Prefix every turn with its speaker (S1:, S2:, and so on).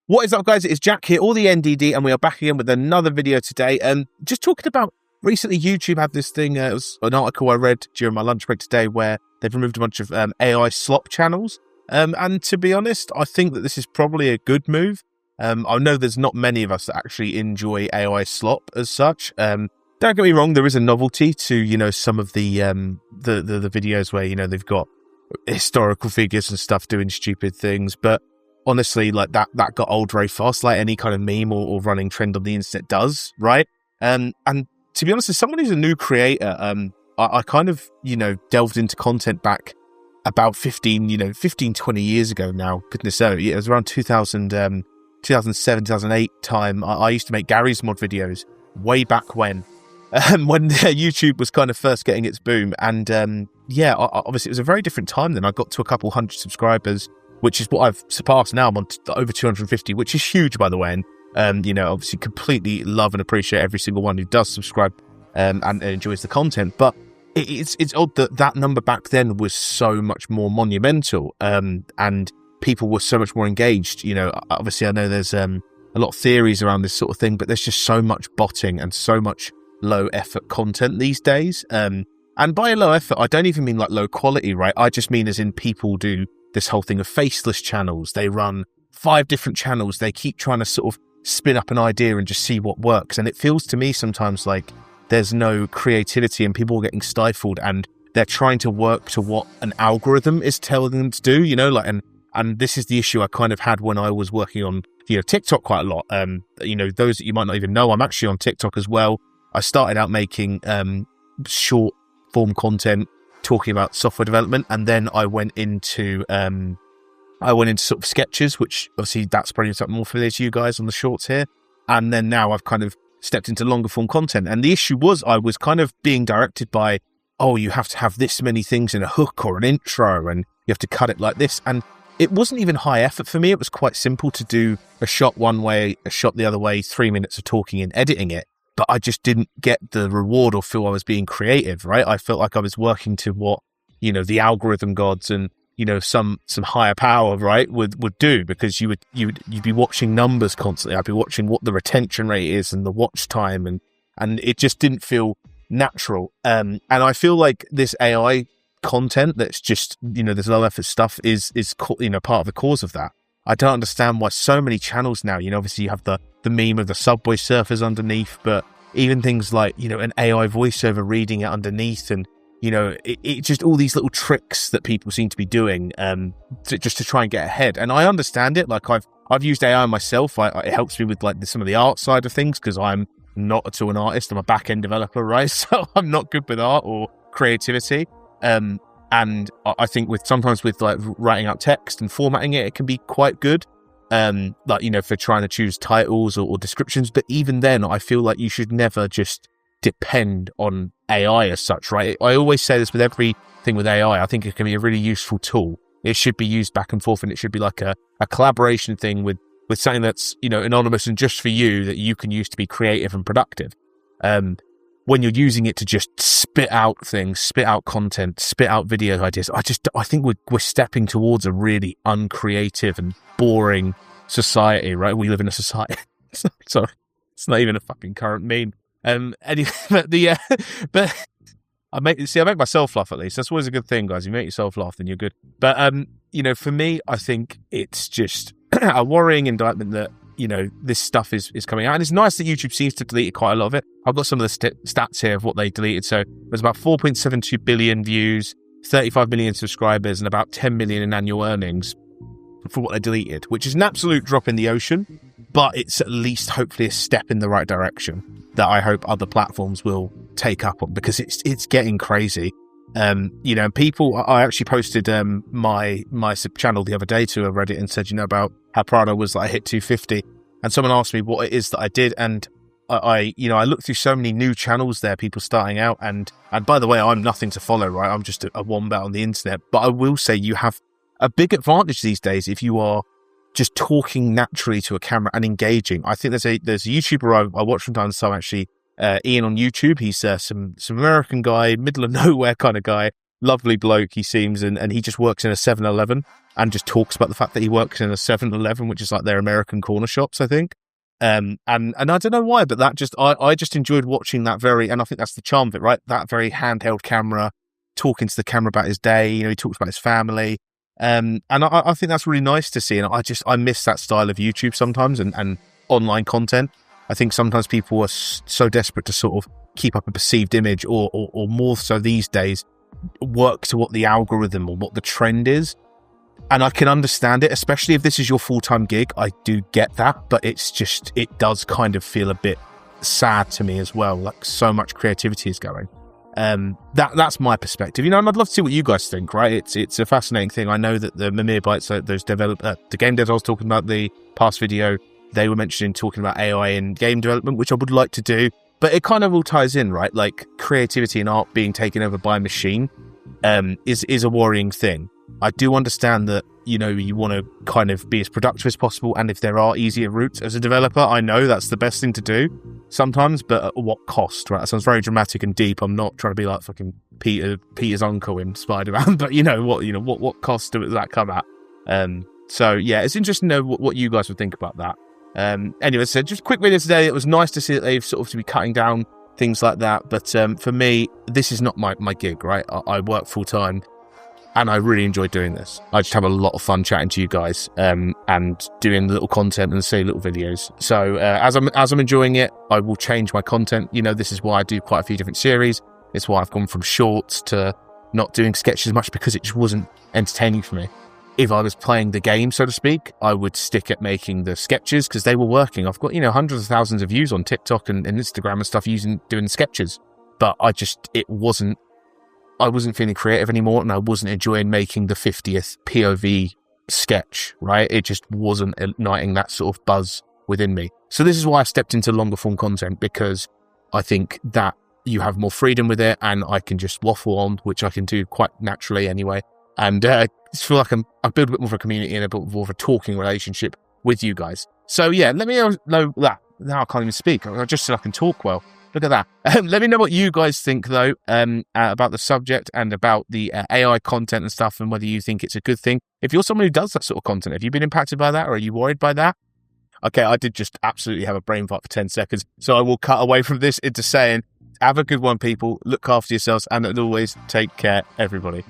S1: What is up, guys? It's Jack here, all the NDD, and we are back again with another video today. Just talking about recently, YouTube had this thing. It was an article I read during my lunch break today where they've removed a bunch of AI slop channels. And to be honest, I think that this is probably a good move. I know there's not many of us that actually enjoy AI slop as such. Don't get me wrong, there is a novelty to, some of the videos where, they've got historical figures and stuff doing stupid things, but honestly, like that got old very fast, like any kind of meme or running trend on the internet does, right? And to be honest, as someone who's a new creator, I kind of, delved into content back about 15, 20 years ago now. Goodness, it was around 2007, 2008 time. I used to make Gary's Mod videos way back when YouTube was kind of first getting its boom. And obviously it was a very different time then. I got to a couple hundred subscribers, which is what I've surpassed now. I'm on over 250, which is huge, by the way. And, obviously completely love and appreciate every single one who does subscribe and enjoys the content. But it's odd that number back then was so much more monumental and people were so much more engaged. Obviously I know there's a lot of theories around this sort of thing, but there's just so much botting and so much low effort content these days. And by low effort, I don't even mean like low quality, right? I just mean as in people do this whole thing of faceless channels. They run 5 different channels. They keep trying to sort of spin up an idea and just see what works. And it feels to me sometimes like there's no creativity and people are getting stifled and they're trying to work to what an algorithm is telling them to do, and this is the issue I kind of had when I was working on, TikTok quite a lot. Those that you might not even know, I'm actually on TikTok as well. I started out making short form content talking about software development, and then I went into sort of sketches, which obviously that's probably something more familiar to you guys on the shorts here. And then now I've kind of stepped into longer form content. And the issue was I was kind of being directed by, you have to have this many things in a hook or an intro, and you have to cut it like this. And it wasn't even high effort for me. It was quite simple to do a shot one way, a shot the other way, 3 minutes of talking and editing it. But I just didn't get the reward or feel I was being creative, right? I felt like I was working to what, the algorithm gods and, some higher power, right, would do, because you'd be watching numbers constantly. I'd be watching what the retention rate is and the watch time, and it just didn't feel natural. And I feel like this AI content that's just, this low effort stuff is part of the cause of that. I don't understand why so many channels now, obviously you have the meme of the Subway Surfers underneath, but even things like, an AI voiceover reading it underneath, and, it just all these little tricks that people seem to be doing just to try and get ahead. And I understand it. Like I've used AI myself. It helps me with like some of the art side of things, because I'm not at all an artist. I'm a back-end developer, right? So I'm not good with art or creativity. And I think sometimes with like writing out text and formatting it can be quite good. For trying to choose titles or descriptions. But even then, I feel like you should never just depend on AI as such, right? I always say this with everything with AI. I think it can be a really useful tool. It should be used back and forth, and it should be like a collaboration thing with something that's, anonymous and just for you, that you can use to be creative and productive. When you're using it to just spit out things, spit out content, spit out video ideas, I think we're stepping towards a really uncreative and boring society, right? We live in a society. Sorry, it's not even a fucking current meme. Anyway, but I make myself laugh, at least. That's always a good thing, guys. You make yourself laugh, then you're good. But for me, I think it's just a worrying indictment that this stuff is coming out. And it's nice that YouTube seems to delete quite a lot of it. I've got some of the stats here of what they deleted. So there's about 4.72 billion views, 35 million subscribers, and about 10 million in annual earnings for what they deleted, which is an absolute drop in the ocean, but it's at least hopefully a step in the right direction that I hope other platforms will take up on, because it's getting crazy. People, I actually posted my sub channel the other day to a Reddit and said, about how proud I was that I hit 250, and someone asked me what it is that I did, and I looked through so many new channels there, people starting out, and by the way, I'm nothing to follow, right? I'm just a wombat on the internet, but I will say you have a big advantage these days if you are just talking naturally to a camera and engaging. I think there's a YouTuber I watch from time to time, actually, Ian on YouTube. He's some American guy, middle of nowhere kind of guy, lovely bloke he seems, and he just works in a 7-Eleven and just talks about the fact that he works in a 7-Eleven, which is like their American corner shops, I think. And I don't know why, but that just I just enjoyed watching that and I think that's the charm of it, right? That very handheld camera, talking to the camera about his day. He talks about his family. And I think that's really nice to see. And I miss that style of YouTube sometimes and online content. I think sometimes people are so desperate to sort of keep up a perceived image or more so these days, work to what the algorithm or what the trend is. And I can understand it, especially if this is your full-time gig. I do get that, but it does kind of feel a bit sad to me as well. Like so much creativity is going. That's my perspective. And I'd love to see what you guys think, right? It's a fascinating thing. I know that the Mimir Bytes, the game devs I was talking about the past video, they were mentioning talking about AI in game development, which I would like to do, but it kind of all ties in, right? Like creativity and art being taken over by a machine is a worrying thing. I do understand that, you want to kind of be as productive as possible, and if there are easier routes as a developer, I know that's the best thing to do sometimes, but at what cost, right? That sounds very dramatic and deep. I'm not trying to be like fucking Peter's uncle in Spider-Man, but what cost does that come at? So yeah, it's interesting to know what you guys would think about that. Anyway, so just a quick video today. It was nice to see that they've sort of to be cutting down things like that, but for me, this is not my gig, right? I work full-time, and I really enjoy doing this. I just have a lot of fun chatting to you guys and doing little content and say little videos. So as I'm enjoying it, I will change my content. This is why I do quite a few different series. It's why I've gone from shorts to not doing sketches as much, because it just wasn't entertaining for me. If I was playing the game, so to speak, I would stick at making the sketches because they were working. I've got, hundreds of thousands of views on TikTok and Instagram and stuff doing sketches. But I wasn't feeling creative anymore, and I wasn't enjoying making the 50th POV sketch, right? It just wasn't igniting that sort of buzz within me. So this is why I stepped into longer form content, because I think that you have more freedom with it, and I can just waffle on, which I can do quite naturally anyway. And I feel like I build a bit more of a community and a bit more of a talking relationship with you guys. So yeah, let me know that. Now I can't even speak. I just said I can talk well. Look at that. Let me know what you guys think, though, about the subject and about the AI content and stuff, and whether you think it's a good thing. If you're someone who does that sort of content, have you been impacted by that, or are you worried by that? Okay, I did just absolutely have a brain fart for 10 seconds, so I will cut away from this into saying, have a good one, people. Look after yourselves, and as always, take care, everybody.